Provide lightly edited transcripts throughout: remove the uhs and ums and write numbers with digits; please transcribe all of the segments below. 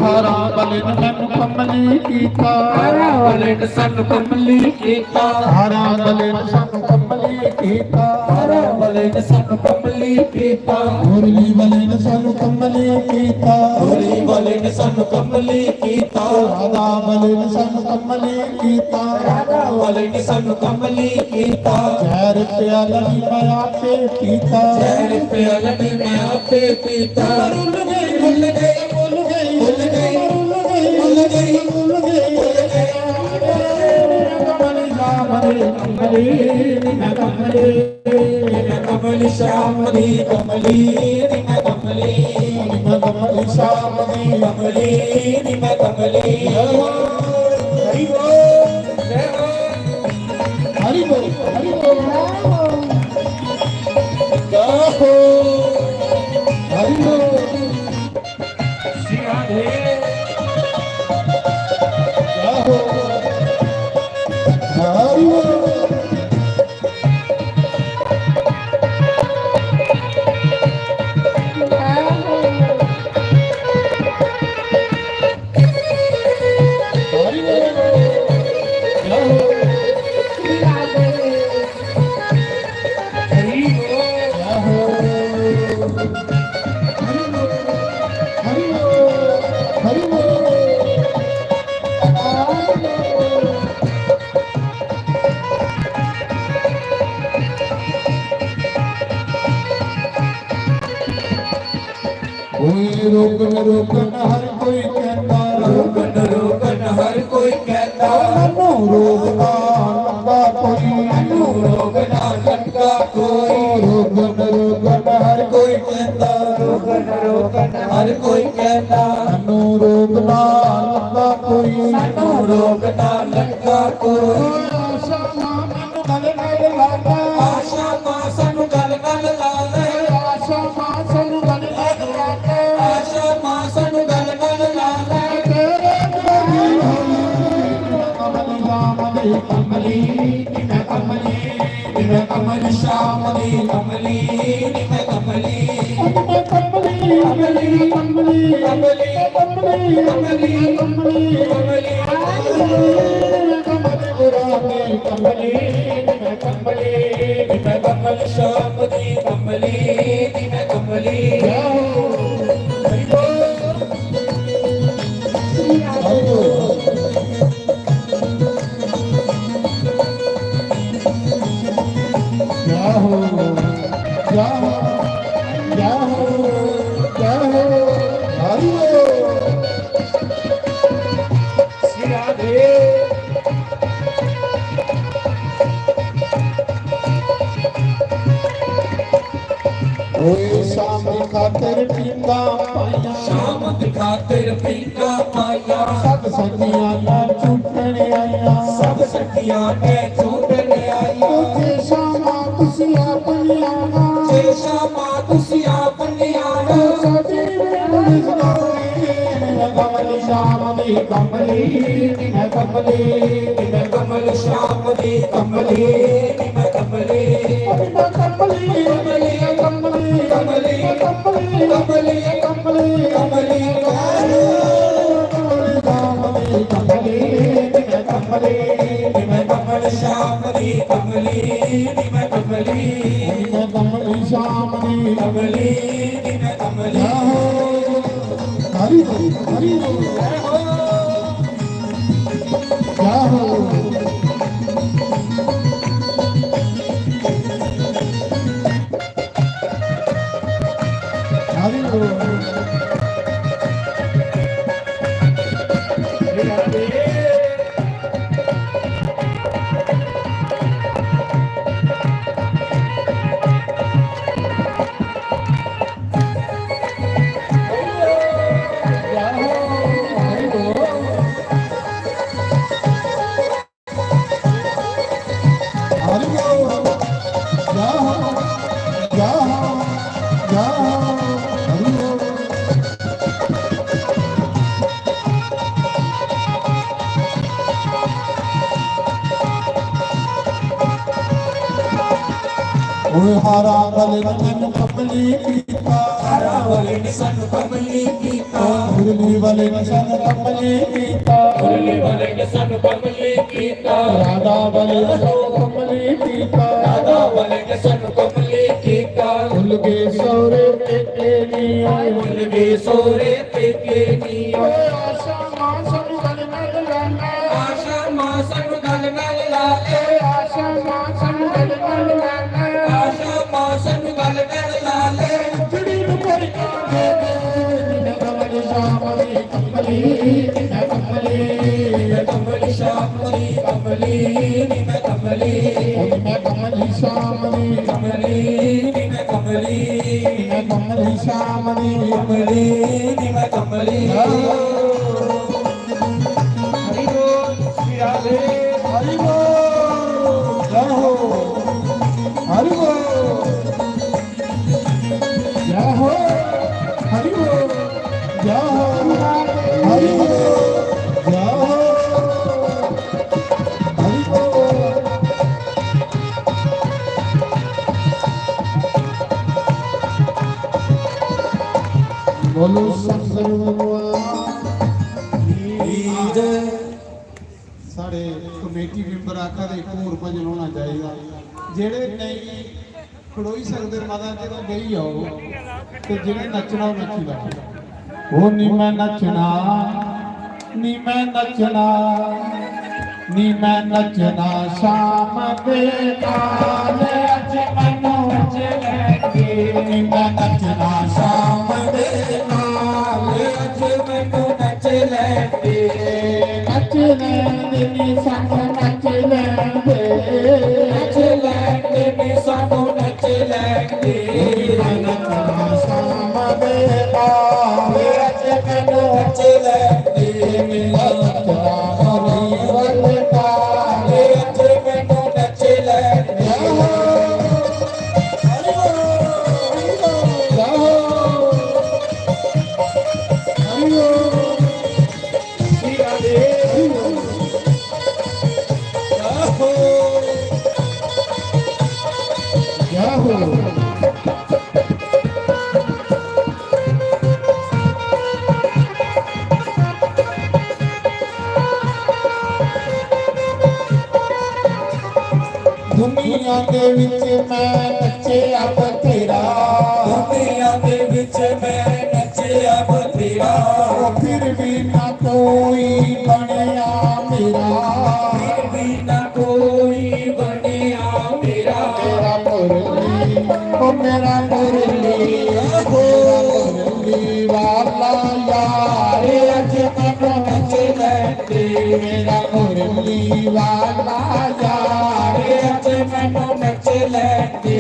हारा बलिन सन कमली कीता हारा बलिन सन कमली कीता हारा बलिन सन कमली कीता हारा बलिन सन कमली कीता मुरली बलिन सन कमली कीता मुरली बलिन सन कमली कीता राधा बलिन सन कमली कीता राधा बलिन सन कमली कीता जहर प्यालनी मैं आपे पीता जहर प्यालनी मैं आपे पीता भूल गई भूल गई भूल गई भूल गई भूल गई भूल गई कमली कमली कमली कमली श्याम दी कमली मैं कमली कमली श्याम दी कमली मैं कमली हरि बोल जय हो हरि बोल हरि बोल जय हो हरि बोल श्री राधे जय हो हरि बोल हरि बोल जय हो हरि बोल जय हो हरि बोल हरि बोल कोई रोकन हर कोई कहता रोकन रोकन हर कोई कहता मनो रोकना लंबा कोई मनु रोकना लंका कोई रोकन हर कोई कहता रोकन रोकन हर कोई कहता मनो रोकना लंबा कोई मनु रोकना लंका कोई आशा मां गल गल लागा आशा मां सनु गल गल लाले आशा मां सनु गल गल लागा आशा मां सनु गल गल लाले तेरे कमली कमली राम दे कमली मैं कमली मैं कमल श्याम दी कमली मैं कमली कमली कमली कमली कमली कमली कमली कमली कमली कमली मैं कमली मैं कमल श्याम दी कमली मैं कमली हरि बोल क्या हो क्या हो क्या हो क्या हो हरि श्री राधे कोई शाम खातिर पींदा पाया श्याम दी खातिर पीका पाया सत सखियां ना छूटण आया सब सखियां ने छूटने आया तुझे शामा तुसी अपनी आना जे श्यामा तुसी अपनी आना साडी मेरी कमली शाम दी कमली मैं कमली मैं कमल श्याम दी कमली मैं कमली मैं कमली कमली कमली कमली कमली कमली कमली कमली मैं कमल श्याम दी कमली मैं कमली कमली मैं कमली हरि हरि क्या हो हरि ਓਏ ਹਾਰਾ ਵਾਲੇ ਨੇ ਮੈਨੂੰ ਕਮਲੀ ਕੀਤਾ ਹਾਰਾ ਵਾਲੇ ਨੇ ਸਾਨੂੰ ਕਮਲੀ ਕੀਤਾ ਮੁਰਲੀ ਵਾਲੇ ਨੇ ਸਾਨੂੰ ਕਮਲੀ ਕੀਤਾ ਮੁਰਲੀ ਵਾਲੇ ਨੇ ਸਾਨੂੰ ਕਮਲੀ ਕੀਤਾ ਰਾਧਾ ਵਾਲੇ ਨੇ ਸਾਨੂੰ ਕਮਲੀ ਕੀਤਾ ਰਾਧਾ ਵਾਲੇ ਨੇ ਸਾਨੂੰ ਕਮਲੀ ਕੀਤਾ ਭੁੱਲ ਗਏ ਸੌਰੇ ਪੇਕੇ ਨੀ ਓਏ ਭੁੱਲ ਗਏ ਸੋਹਰੇ ਪੇਕੇ ਨੀ ਓਏ ਆਸ਼ਾ ਮਾਂ ਸਾਨੂੰ ਗੱਲ ਨਾਲ ਲਾਣਾ ਆਸ਼ਾ ਮਾਂ ਸਾਨੂੰ ਗੱਲ ਨਾਲ ਲਾ ਏ ਓਏ ਆਸ਼ਾ ਮਾਂ ਸਾਨੂੰ ਗੱਲ ਨਾਲ ਲਾਣਾ ਆਸ਼ਾ ਮਾਂ ਸਾਨੂੰ ਗੱਲ ਨਾਲ ਲਾ ਲੈ ਜਿਹੜੀ ਨੂੰ ਕੋਈ ਕਾਂਗੇ ਨਿਨੇ ਕਮਲੀ ਸ਼ਾਮ ਦੀ ਕਮਲੀ ਨਿਨੇ ਕਮਲੀ ਮੈਂ ਕਮਲੀ ਸ਼ਾਮ ਦੀ ਕਮਲੀ ਨੀ ਮੈਂ ਕਮਲੀ ਨਿਨੇ ਕਮਲੀ ਸ਼ਾਮ ਦੀ ਕਮਲੀ ਨੀ ਮੈਂ ਕਮਲੀ ਨਿਨੇ ਕਮਲੀ ਸ਼ਾਮ ਦੀ ਕਮਲੀ ਨੀ ਮੈਂ ਕਮਲੀ ਹਰੀ ਬੋਲ ਸ਼੍ਰੀ ਰਾਧੇ ਹਰੀ ਬੋਲ ਜੈ ਹੋ ਹਰੀ ਬੋਲ ਜੈ ਹੋ ਹਰੀ ਬੋਲ ਜੈ ਹੋ ਹਰੀ ਬੋਲ ਜੈ ਹੋ ਹਰੀ ਬੋਲ ਬੋਲੋ ਸ਼ੰਕਰ ਭਗਵਾਨ ਕੀ ਜੈ ਸਾਡੇ ਕਮੇਟੀ ਮੈਂਬਰ ਆਖਾ ਦੇ ਇੱਕ ਹੋਰ ਭਜਨ ਹੋਣਾ ਚਾਹੀਦਾ ਜਿਹੜੇ ਨਹੀਂ ਖੜੋਈ ਸਕਦੇ ਮਾਤਾ ਜਦੋਂ ਗਈ ਆਓ ਤੇ ਜਿਹੜੇ ਨੱਚਣਾ ਉਹ ਨੱਚੀ ਲਾ ਉਹ ਨੀ ਮੈਂ ਨੱਚਣਾ ਨੀ ਮੈਂ ਨੱਚਣਾ ਨੀ ਮੈਂ ਨੱਚਣਾ ਸ਼ਾਮ ਦੇ ਨਾਲ ਅੱਜ ਮੈਨੂੰ ਨੱਚ ਲੈਂਦੇ ਨੀ ਮੈਂ ਨੱਚਣਾ ਸ਼ਾਮ ਦੇ ਨਾਲ ਅੱਜ ਮੈਨੂੰ ਨੱਚ ਲੈਂਦੇ ਨੱਚ ਲੈਂਦੇ ਨੀ ਸਾਨੂੰ ਨੱਚ ਲੈਂਦੇ ਨੱਚ ਲੈਂਦੇ ਨੀ ਸਾਨੂੰ ਨੱਚ ਲੈਂਦੇ ਨੱਚਣਾ ਸ਼ਾਮ ਦੇ ਨਾਲ ਅੱਜ ਮੈਨੂੰ ਨੱਚ ਲੈਂਦੇ ਮੇਰਾ ਨੱਚਣਾ ਹਰੀ ਵੱਲ ਨਾਲ ਅੱਜ ਮੈਨੂੰ ਨੱਚ ਲੈਂਦੇ ਦੁਨੀਆ ਦੇ ਵਿੱਚ ਮੈਂ ਨੱਚਿਆ ਬਥੇਰਾ ਦੁਨੀਆ ਦੇ ਵਿੱਚ ਮੈਂ ਨੱਚਿਆ ਬਥੇਰਾ ਉਹ ਫਿਰ ਵੀ ਨਾ ਕੋਈ ਬਣਿਆ ਮੇਰਾ ਫਿਰ ਵੀ ਨਾ ਕੋਈ ਬਣਿਆ ਮੇਰਾ ਮੇਰਾ ਮੁਰਲੀ ਉਹ ਮੇਰਾ ਮੁਰਲੀ ਵਾਲਾ ਯਾਰ ਅੱਜ ਮੈਨੂੰ ਨੱਚ ਲੈਂਦੇ ਮੇਰਾ ਮੁਰਲੀ ਵਾਲਾ ਯਾਰ ਅੱਜ ਮੈਨੂੰ ਨੱਚ ਲੈਂਦੇ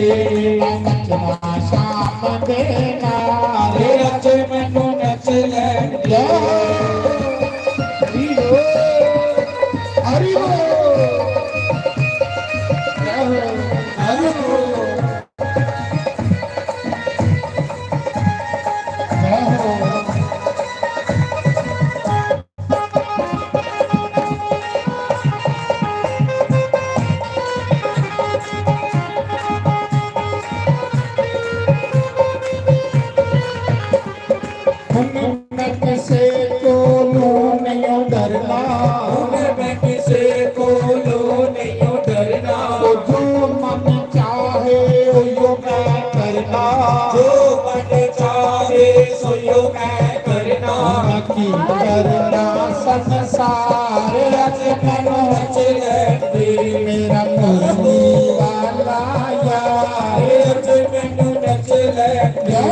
ਮੈਂ ਨੱਚਣਾ ਸ਼ਾਮ ਦੇ ਨਾਲ ਅੱਜ ਮੈਨੂੰ ਨੱਚ ਲੈਂਦੇ ਜੈ ਹੋ ਹਰੀ ਹੋ ਜੈ ਹੋ ਹਰੀ ਹੋ ਜੈ ਹੋ मैं किसे कोलों नहीं डरना मैं किसे कोलो नहीं डरना तो जो मन चाहे वो मैं करना जो मन चाहे सो यो मैं करना की करना संसार आज मनो नच लेंदे मेरा मुरली वाला यार आज मैनू नच लेंदे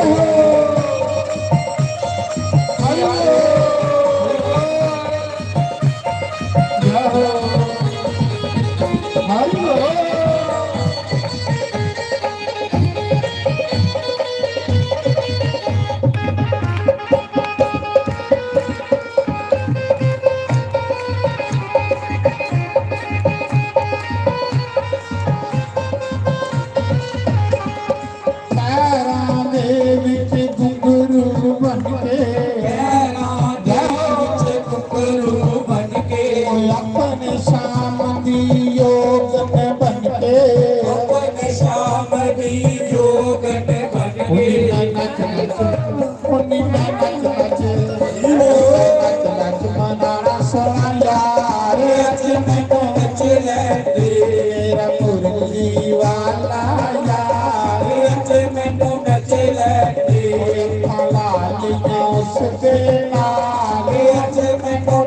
पैरां दे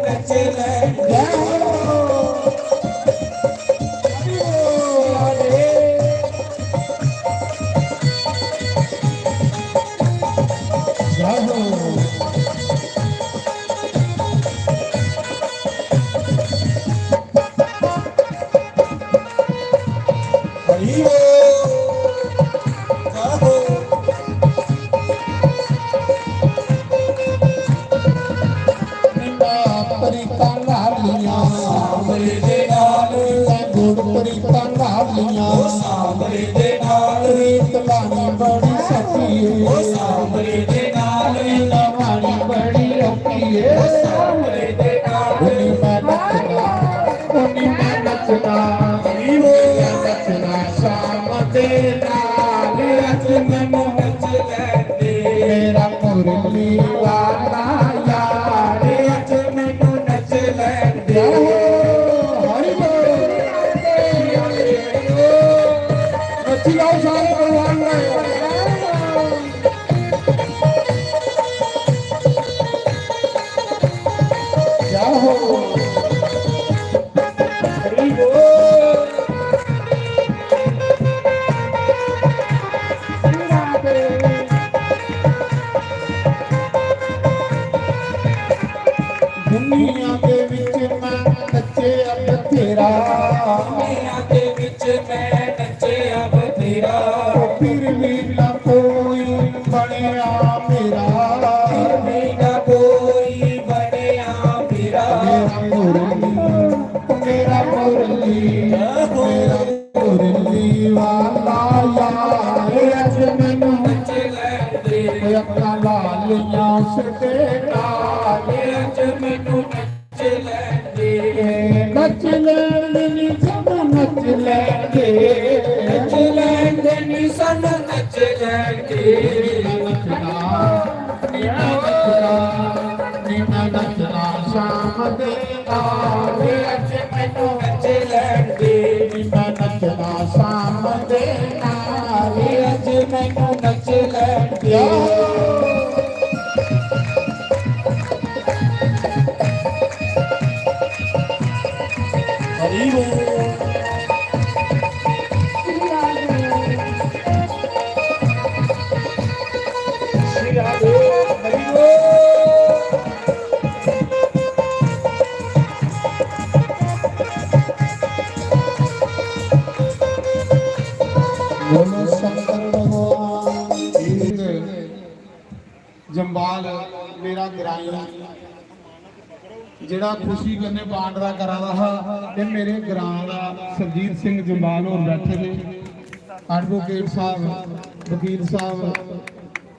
ਨੱਚ ਲੈਂਦੇ ਜੈ ਹੋ ਜੈ ਹੋ ਹਰੀ ਹੋ ਜਾਹੋ ਪਰੀਤਾਂ ਲਾਲੀਆਂ ਸਾਂਵਲੇ ਦੇ ਨਾਲ ਗੁੜ ਪਰੀਤਾਂ ਲਾਲੀਆਂ ਉਹ ਸਾਂਵਲੇ ਦੇ ਨਾਲ ਰੀਤ ਲਾਣੀ ਬੜੀ ਸਖੀਏ ਉਹ ਸਾਂਵਲੇ ਦੇ ਨਾਲ ਲਾਣੀ ਬੜੀ ਔਖੀਏ ਸਾਂਵਲੇ ਦੇ ਨਾਲ ਉਨੀ ਮੈਂ ਨੱਚਣਾ ਹਰੀ ਹੋ ਨੱਚਣਾ ਸ਼ਾਮ ਦੇ ਨਾਲ ਅੱਜ ਮੈਨੂੰ ਨੱਚ ਲੈਂਦੇ ਮੇਰਾ ਮੁਰਲੀ ਵਾਲਾ ਯਾਰ ਅੱਜ ਮੈਨੂੰ ਨੱਚ ਲੈਂਦੇ ਜੈ ਹੋ ਹਰੀ ਬੋਲ ਨੱਚੀ ਜਾਓ ਸਾਰੇ ਭਗਵਾਨ ਦਾ ਜੈ ਹੋ ਹਰੀ ਹੋ ਦੁਨੀਆ ਦੇ ਵਿੱਚ ਮੈਂ ਨੱਚਿਆ ਬਥੇਰਾ ਦੁਨੀਆ ਦੇ ਵਿੱਚ ਮੈਂ ਨੱਚਿਆ ਬਥੇਰਾ ਫਿਰ ਵੀ ਨਾ ਕੋਈ ਬਣਿਆ ਮੇਰਾ ਵੀ ਨਾ ਕੋਈ ਬਣਿਆ ਮੇਰਾ ਮੇਰਾ ਮੁਰਲੀ ਵਾਲਾ ਯਾਰ ਅੱਜ ਮੈਨੂੰ ਨੱਚ ਲੈਂਦੇ ਅੱਖਾਂ ਲਾਲੀਆਂ ਸਿੱਧੇ ਨਾਲ ਅੱਜ ਮੈਨੂੰ ਨੱਚ ਲੈਂਦੇ ਨੱਚ ਲੈਣ ਨੀ ਸਭ ਨੱਚ ਲੈਂਦੇ ਨੱਚ ਲੈਂਦੇ ਨੀ ਸਾਨੂੰ ਨੱਚ ਲੈਂਦੇ ਨੱਚਣਾ ਸ਼ਾਮ ਦੇ ਨਾਲ ਅੱਜ ਮੈਨੂੰ ਨੱਚ ਲੈਂਦੇ ਨੱਚਣਾ ਸ਼ਾਮ ਦੇ ਨਾਲ ਅੱਜ ਮੈਨੂੰ ਨੱਚ ਲੈਂਦੇ ਹਰੀ ਹੋ ਸ਼੍ਰੀ ਰਾਧੇ ਹਰੀ ਹੋ ਬੋਲੋ ਸ਼ੰਕਰ ਭਗਵਾਨ ਜੰਬਾਲ ਮੇਰਾ ਗਰਾਈ ਜਿਹੜਾ ਖੁਸ਼ੀ ਕਰਨੇ ਬਾਂਡਰਾ ਕਰਾਦਾ ਹਾ ਤੇ ਮੇਰੇ ਗਰਾਂ ਦਾ ਸਰਜੀਤ ਸਿੰਘ ਜੰਬਾਲ ਹੋਰ ਬੈਠੇ ਨੇ ਐਡਵੋਕੇਟ ਸਾਹਿਬ ਵਕੀਲ ਸਾਹਿਬ